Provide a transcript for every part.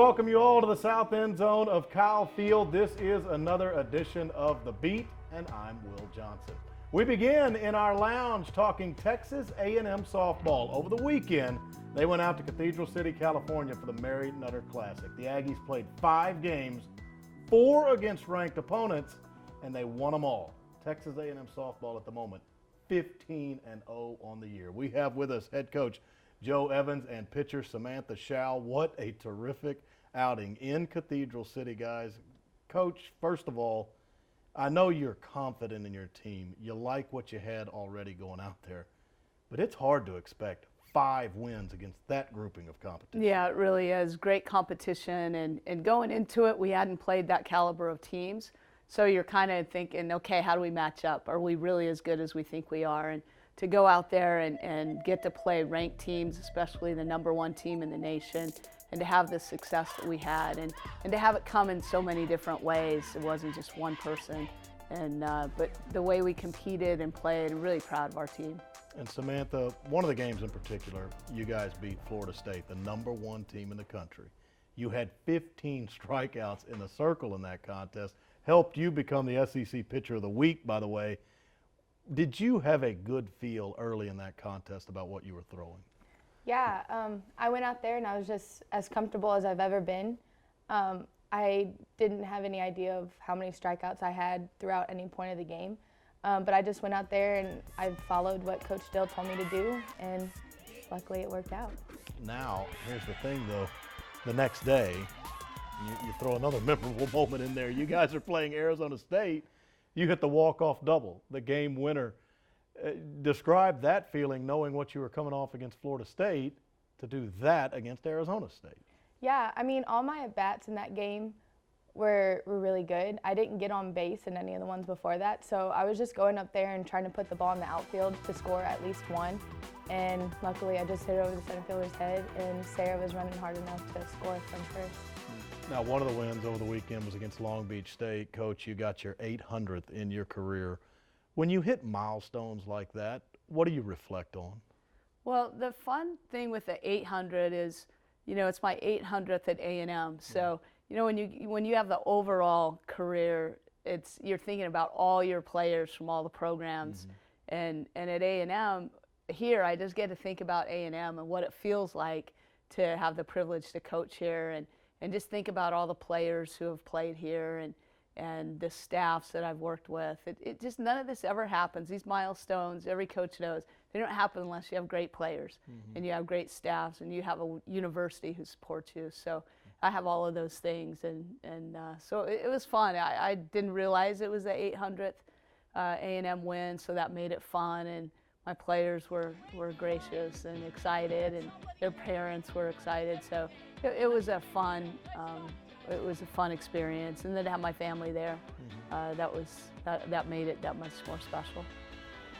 welcome you all to the south end zone of Kyle Field. This is another edition of The Beat, and I'm Will Johnson. We begin in our lounge talking Texas A&M softball. Over the weekend, they went out to Cathedral City, California for the Mary Nutter Classic. The Aggies played 5 games, 4 against ranked opponents, and they won them all. Texas A&M softball at the moment, 15-0 on the year. We have with us head coach Joe Evans and pitcher Samantha Schall. What a terrific outing in Cathedral City, guys. Coach, first of all, I know you're confident in your team. You like what you had already going out there, but it's hard to expect 5 wins against that grouping of competition. Yeah, it really is. Great competition, and going into it, we hadn't played that caliber of teams, so you're kind of thinking, okay, how do we match up? Are we really as good as we think we are? And to go out there and get to play ranked teams, especially the #1 team in the nation, and to have the success that we had, and to have it come in so many different ways. It wasn't just one person, but the way we competed and played, I'm really proud of our team. And Samantha, one of the games in particular, you guys beat Florida State, the #1 team in the country. You had 15 strikeouts in the circle in that contest, helped you become the SEC Pitcher of the Week, by the way. Did you have a good feel early in that contest about what you were throwing? Yeah, I went out there and I was just as comfortable as I've ever been. I didn't have any idea of how many strikeouts I had throughout any point of the game, but I just went out there and I followed what Coach Dill told me to do, and luckily it worked out. Now, here's the thing though, the next day, you throw another memorable moment in there. You guys are playing Arizona State. You hit the walk-off double, the game winner. Describe that feeling knowing what you were coming off against Florida State to do that against Arizona State. Yeah, I mean, all my at-bats in that game were really good. I didn't get on base in any of the ones before that, so I was just going up there and trying to put the ball in the outfield to score at least one. And luckily, I just hit it over the center fielder's head, and Sarah was running hard enough to score from first. Now, one of the wins over the weekend was against Long Beach State. Coach, you got your 800th in your career. When you hit milestones like that, what do you reflect on? Well, the fun thing with the 800 is, it's my 800th at A&M. So, when you have the overall career, you're thinking about all your players from all the programs. And at A&M, here I just get to think about A&M and what it feels like to have the privilege to coach here, and just think about all the players who have played here and the staffs that I've worked with. It just, none of this ever happens. These milestones, every coach knows, they don't happen unless you have great players and you have great staffs and you have a university who supports you. So I have all of those things, and so it was fun. I didn't realize it was the 800th A&M win, so that made it fun, and my players were gracious and excited, and their parents were excited. So it was a fun experience, and then to have my family there, that made it that much more special.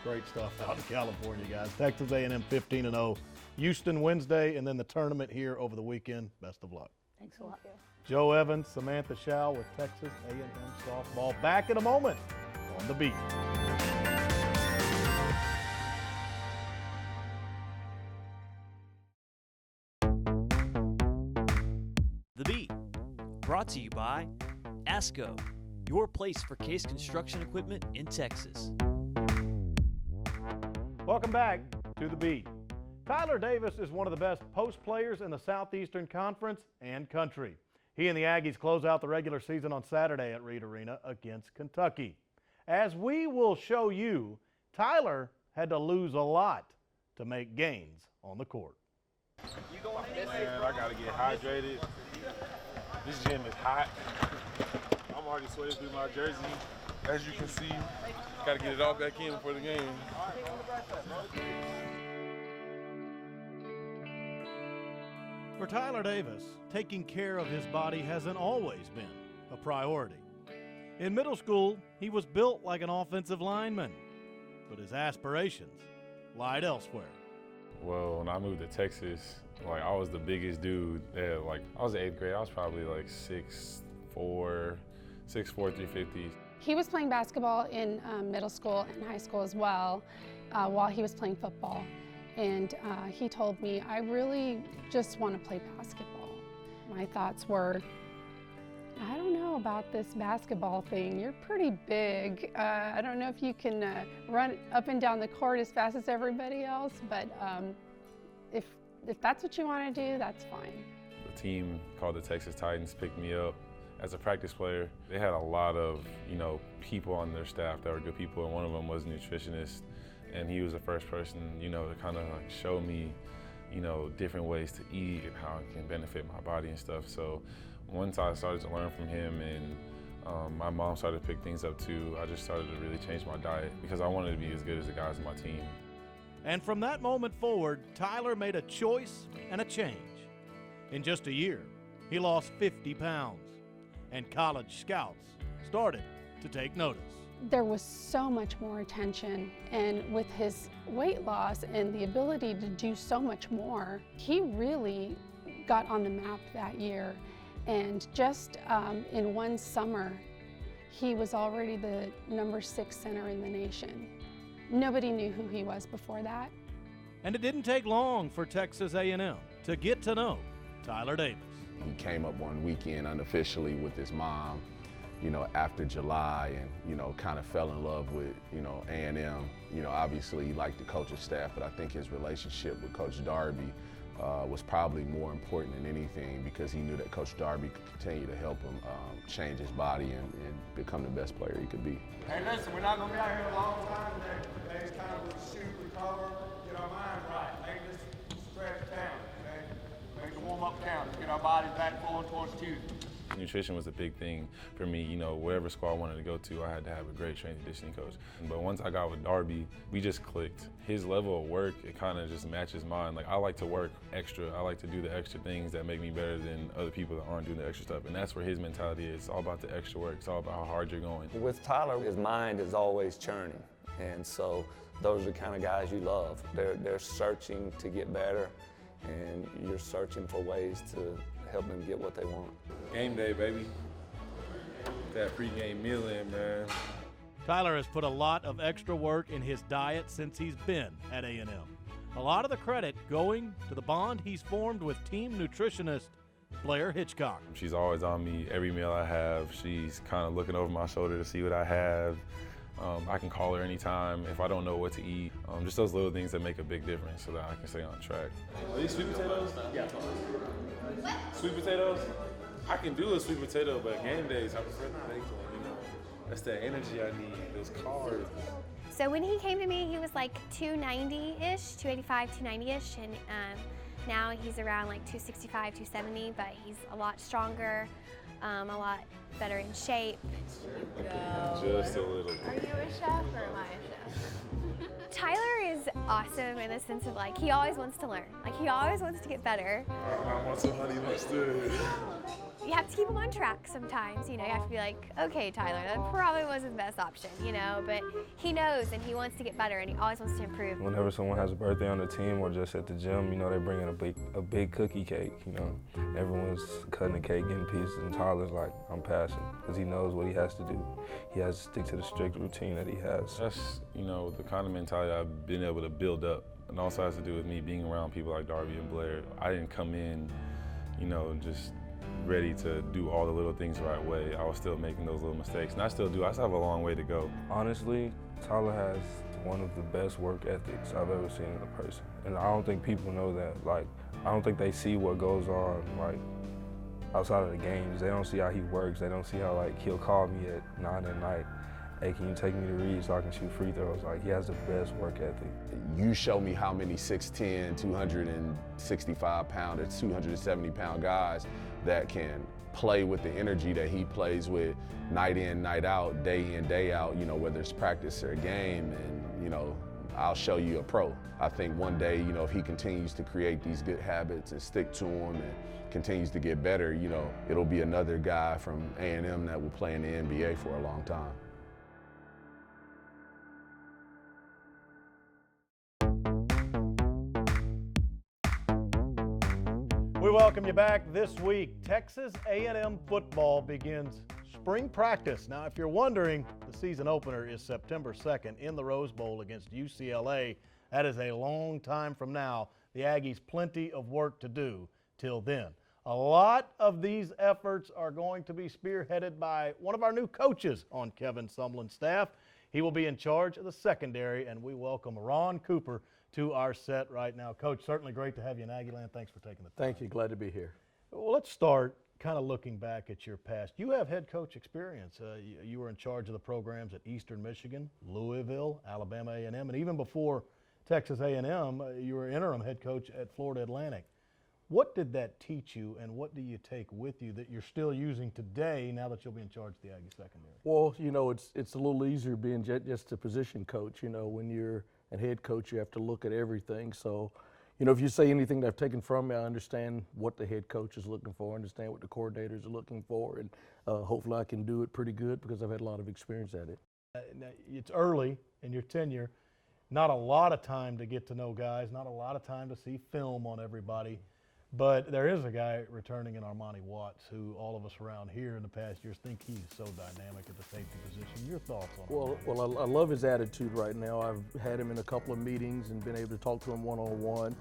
Great stuff out in California, guys. Texas A&M 15-0. Houston Wednesday, and then the tournament here over the weekend. Best of luck. Thanks a lot. Joe Evans, Samantha Schall with Texas A&M softball. Back in a moment on The Beat. The Beat, brought to you by ASCO, your place for case construction equipment in Texas. Welcome back to The Beat. Tyler Davis is one of the best post players in the Southeastern Conference and country. He and the Aggies close out the regular season on Saturday at Reed Arena against Kentucky. As we will show you, Tyler had to lose a lot to make gains on the court. Man, I gotta get hydrated. This gym is hot. I'm already sweating through my jersey. As you can see, gotta get it all back in before the game. For Tyler Davis, taking care of his body hasn't always been a priority. In middle school, he was built like an offensive lineman, but his aspirations lied elsewhere. Well, when I moved to Texas, I was the biggest dude there. I was in 8th grade. I was probably 6'4", 350. He was playing basketball in middle school and high school as well while he was playing football. And he told me, I really just want to play basketball. my thoughts were, I don't know about this basketball thing. You're pretty big. I don't know if you can run up and down the court as fast as everybody else, but if that's what you want to do, that's fine. The team called the Texas Titans picked me up as a practice player. They had a lot of, people on their staff that were good people, and one of them was a nutritionist, and he was the first person, to kind of like show me, different ways to eat and how it can benefit my body and stuff. So once I started to learn from him and my mom started to pick things up too, I just started to really change my diet because I wanted to be as good as the guys on my team. And from that moment forward, Tyler made a choice and a change. In just a year, he lost 50 pounds, and college scouts started to take notice. There was so much more attention, and with his weight loss and the ability to do so much more, he really got on the map that year. And just in one summer, he was already the number 6 center in the nation. Nobody knew who he was before that. And it didn't take long for Texas A&M to get to know Tyler Davis. He came up one weekend unofficially with his mom, after July, and, kind of fell in love with, A&M. Obviously he liked the coach's staff, but I think his relationship with Coach Darby was probably more important than anything because he knew that Coach Darby could continue to help him change his body and become the best player he could be. Hey, listen, we're not going to be out here a long time today. Today's kind of a shoot, recover, get our minds right. Make this stretch down, okay? Make the warm-up count. Get our bodies back flowing towards Tuesday. Nutrition was a big thing for me. Wherever squad I wanted to go to, I had to have a great strength and conditioning coach. But once I got with Darby, we just clicked. His level of work, it kind of just matches mine. Like, I like to work extra. I like to do the extra things that make me better than other people that aren't doing the extra stuff. And that's where his mentality is. It's all about the extra work. It's all about how hard you're going. With Tyler, his mind is always churning. And so those are the kind of guys you love. They're searching to get better, and you're searching for ways to help them get what they want. Game day, baby. That pregame meal in, man. Tyler has put a lot of extra work in his diet since he's been at A&M. A lot of the credit going to the bond he's formed with team nutritionist Blair Hitchcock. She's always on me every meal I have. She's kind of looking over my shoulder to see what I have. I can call her anytime if I don't know what to eat. Just those little things that make a big difference so that I can stay on track. Are these sweet potatoes? Yeah. Sweet potatoes? I can do a sweet potato, but game days, I prefer the baked one, That's the energy I need, those carbs. So when he came to me, he was like 290-ish, 285, 290-ish, and now he's around like 265, 270, but he's a lot stronger, a lot better in shape. Just a little bit. Are you a chef or am I a chef? Tyler is awesome in the sense of like, he always wants to learn. Like, he always wants to get better. I want some honey mustard. You have to keep him on track sometimes, you have to be like, okay, Tyler, that probably wasn't the best option, but he knows and he wants to get better and he always wants to improve. Whenever someone has a birthday on the team or just at the gym, they bring in a big cookie cake, Everyone's cutting the cake, getting pieces, and Tyler's like, I'm passing, because he knows what he has to do. He has to stick to the strict routine that he has. That's, the kind of mentality I've been able to build up. And also has to do with me being around people like Darby and Blair. I didn't come in, just ready to do all the little things the right way. I was still making those little mistakes, and I still do. I still have a long way to go. Honestly, Tyler has one of the best work ethics I've ever seen in a person. And I don't think people know that. I don't think they see what goes on, outside of the games. They don't see how he works. They don't see how, he'll call me at 9 at night. Hey, can you take me to Reed so I can shoot free throws? He has the best work ethic. You show me how many 6'10", 265-pound, or 270-pound guys that can play with the energy that he plays with night in, night out, day in, day out, whether it's practice or a game, and, I'll show you a pro. I think one day, if he continues to create these good habits and stick to them and continues to get better, it'll be another guy from A&M that will play in the NBA for a long time. We welcome you back this week. Texas A&M football begins spring practice. Now, if you're wondering, the season opener is September 2nd in the Rose Bowl against UCLA. That is a long time from now. The Aggies plenty of work to do till then. A lot of these efforts are going to be spearheaded by one of our new coaches on Kevin Sumlin's staff. He will be in charge of the secondary, and we welcome Ron Cooper to our set right now. Coach, certainly great to have you in Aggieland. Thanks for taking the time. Thank you. Glad to be here. Well, let's start kind of looking back at your past. You have head coach experience. You were in charge of the programs at Eastern Michigan, Louisville, Alabama A&M, and even before Texas A&M, you were interim head coach at Florida Atlantic. What did that teach you, and what do you take with you that you're still using today now that you'll be in charge of the Aggie secondary? Well, you know, it's a little easier being just a position coach. You know, when you're a head coach, you have to look at everything. So, you know, if you say anything that I've taken from me, I understand what the head coach is looking for, understand what the coordinators are looking for, and hopefully I can do it pretty good because I've had a lot of experience at it. Now, it's early in your tenure. Not a lot of time to get to know guys, not a lot of time to see film on everybody. But there is a guy returning in Armani Watts who all of us around here in the past years think he's so dynamic at the safety position. Your thoughts on him? Well, I love his attitude right now. I've had him in a couple of meetings and been able to talk to him one-on-one.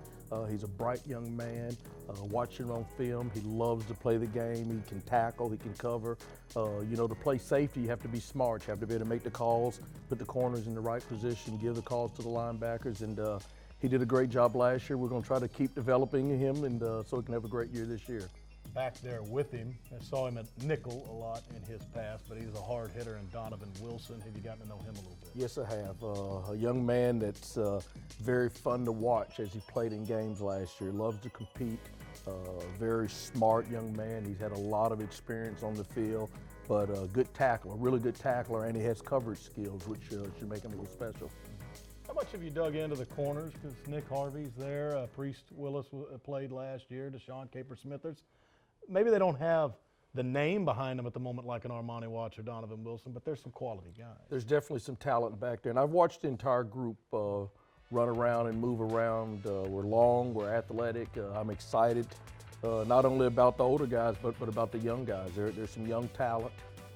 He's a bright young man. Watching him on film, he loves to play the game. He can tackle, he can cover. You know, to play safety, you have to be smart. You have to be able to make the calls, put the corners in the right position, give the calls to the linebackers, and he did a great job last year. We're going to try to keep developing him, and so he can have a great year this year. Back there with him, I saw him at nickel a lot in his past, but he's a hard hitter. And Donovan Wilson, have you gotten to know him a little bit? Yes, I have. A young man that's very fun to watch as he played in games last year. Loves to compete. Very smart young man. He's had a lot of experience on the field, but a good tackler, really good tackler, and he has coverage skills, which should make him a little special. How much have you dug into the corners? Because Nick Harvey's there, Priest Willis played last year, Deshaun Caper-Smithers. Maybe they don't have the name behind them at the moment like an Armani Watts or Donovan Wilson, but there's some quality guys. There's definitely some talent back there, and I've watched the entire group run around and move around. We're long, we're athletic. I'm excited not only about the older guys, but about the young guys. There's some young talent,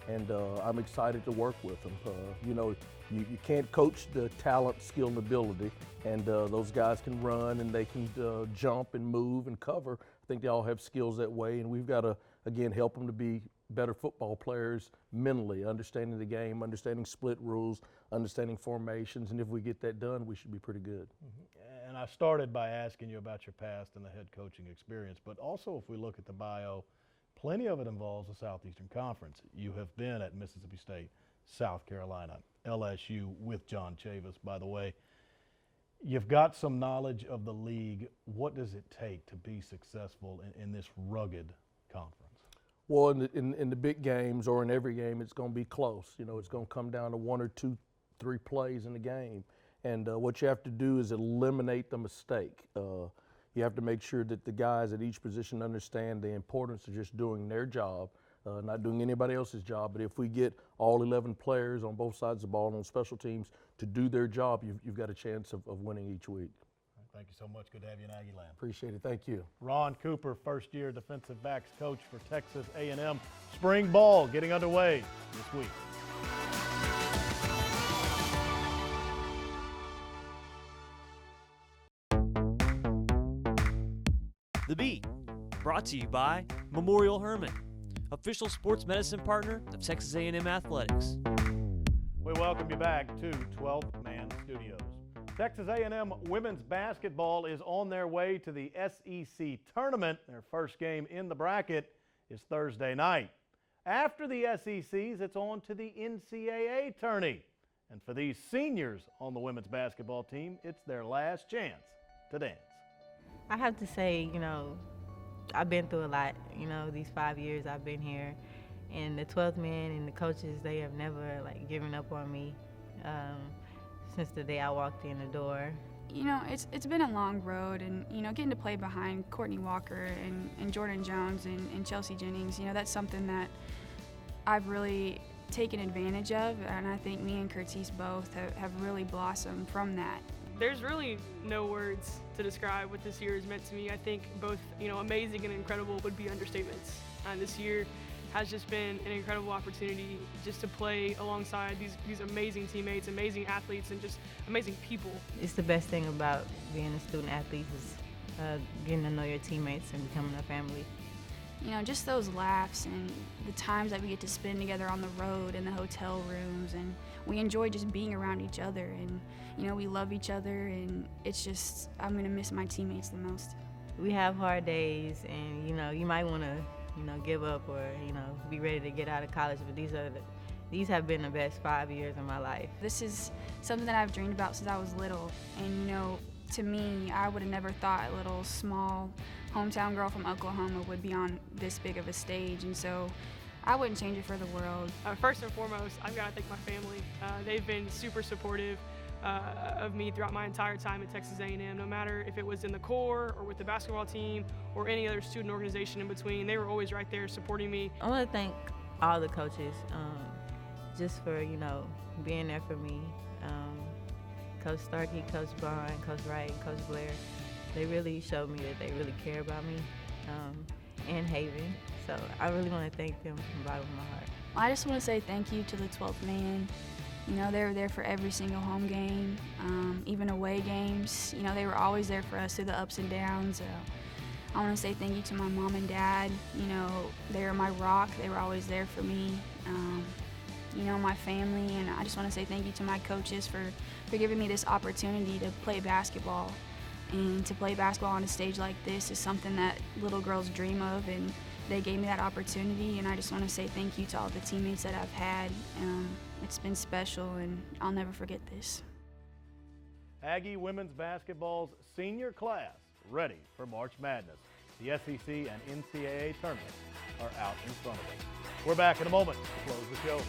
and I'm excited to work with them. You know, you can't coach the talent, skill, and ability, and those guys can run and they can jump and move and cover. I think they all have skills that way, and we've got to, again, help them to be better football players mentally, understanding the game, understanding split rules, understanding formations, and if we get that done, we should be pretty good. Mm-hmm. And I started by asking you about your past and the head coaching experience, but also if we look at the bio, plenty of it involves the Southeastern Conference. You have been at Mississippi State, South Carolina, LSU with John Chavis, by the way. You've got some knowledge of the league. What does it take to be successful in this rugged conference? Well, in the big games or in every game, it's going to be close. You know, it's going to come down to 1 or 2, 3 plays in the game. And what you have to do is eliminate the mistake. You have to make sure that the guys at each position understand the importance of just doing their job, not doing anybody else's job. But if we get all 11 players on both sides of the ball and on special teams to do their job, you've got a chance of winning each week. Thank you so much. Good to have you in Aggieland. Appreciate it. Thank you. Ron Cooper, first-year defensive backs coach for Texas A&M. Spring ball getting underway this week. The Beat, brought to you by Memorial Hermann, official sports medicine partner of Texas A&M Athletics. We welcome you back to 12th Man Studios. Texas A&M women's basketball is on their way to the SEC tournament. Their first game in the bracket is Thursday night. After the SECs, it's on to the NCAA tourney. And for these seniors on the women's basketball team, it's their last chance to dance. I have to say, you know, I've been through a lot, you know, these 5 years I've been here. And the 12th man and the coaches, they have never, given up on me since the day I walked in the door. You know, it's been a long road, and, you know, getting to play behind Courtney Walker and Jordan Jones and Chelsea Jennings, you know, that's something that I've really taken advantage of, and I think me and Curtis both have really blossomed from that. There's really no words to describe what this year has meant to me. I think both, you know, amazing and incredible would be understatements. This year has just been an incredible opportunity just to play alongside these amazing teammates, amazing athletes, and just amazing people. It's the best thing about being a student athlete is getting to know your teammates and becoming a family. you know, just those laughs and the times that we get to spend together on the road in the hotel rooms, and we enjoy just being around each other, and you know, we love each other, and it's just, I'm gonna miss my teammates the most. We have hard days, and you know, you might want to, you know, give up or, you know, be ready to get out of college, but these have been the best 5 years of my life. This is something that I've dreamed about since I was little, and you know, to me, I would have never thought a little small hometown girl from Oklahoma would be on this big of a stage, and so I wouldn't change it for the world. First and foremost, I've got to thank my family. They've been super supportive of me throughout my entire time at Texas A&M, no matter if it was in the Corps or with the basketball team or any other student organization in between. They were always right there supporting me. I want to thank all the coaches just for, you know, being there for me. Coach Starkey, Coach Bond, Coach Wright, Coach Blair, they really showed me that they really care about me, and Haven. So I really want to thank them from the bottom of my heart. I just want to say thank you to the 12th man. You know, they were there for every single home game, even away games. You know, they were always there for us through the ups and downs. I want to say thank you to my mom and dad. You know, they were my rock. They were always there for me. You know, my family, and I just want to say thank you to my coaches for giving me this opportunity to play basketball. And to play basketball on a stage like this is something that little girls dream of, and they gave me that opportunity, and I just want to say thank you to all the teammates that I've had. It's been special, and I'll never forget this. Aggie women's basketball's senior class ready for March Madness. The SEC and NCAA tournaments are out in front of us. We're back in a moment to close the show.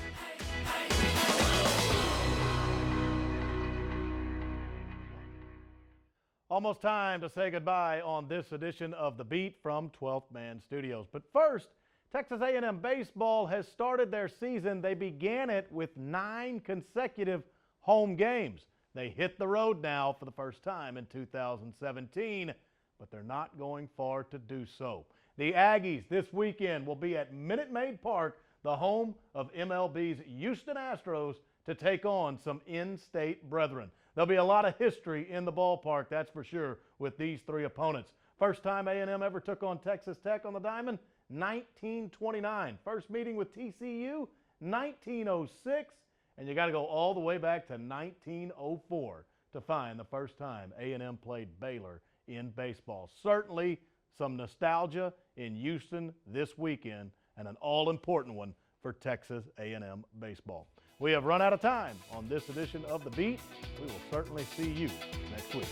Almost time to say goodbye on this edition of The Beat from 12th Man Studios. But first, Texas A&M baseball has started their season. They began it with 9 consecutive home games. They hit the road now for the first time in 2017, but they're not going far to do so. The Aggies this weekend will be at Minute Maid Park, the home of MLB's Houston Astros, to take on some in-state brethren. There'll be a lot of history in the ballpark, that's for sure, with these 3 opponents. First time A&M ever took on Texas Tech on the diamond, 1929. First meeting with TCU, 1906. And you got to go all the way back to 1904 to find the first time A&M played Baylor in baseball. Certainly some nostalgia in Houston this weekend, and an all-important one for Texas A&M baseball. We have run out of time on this edition of The Beat. We will certainly see you next week.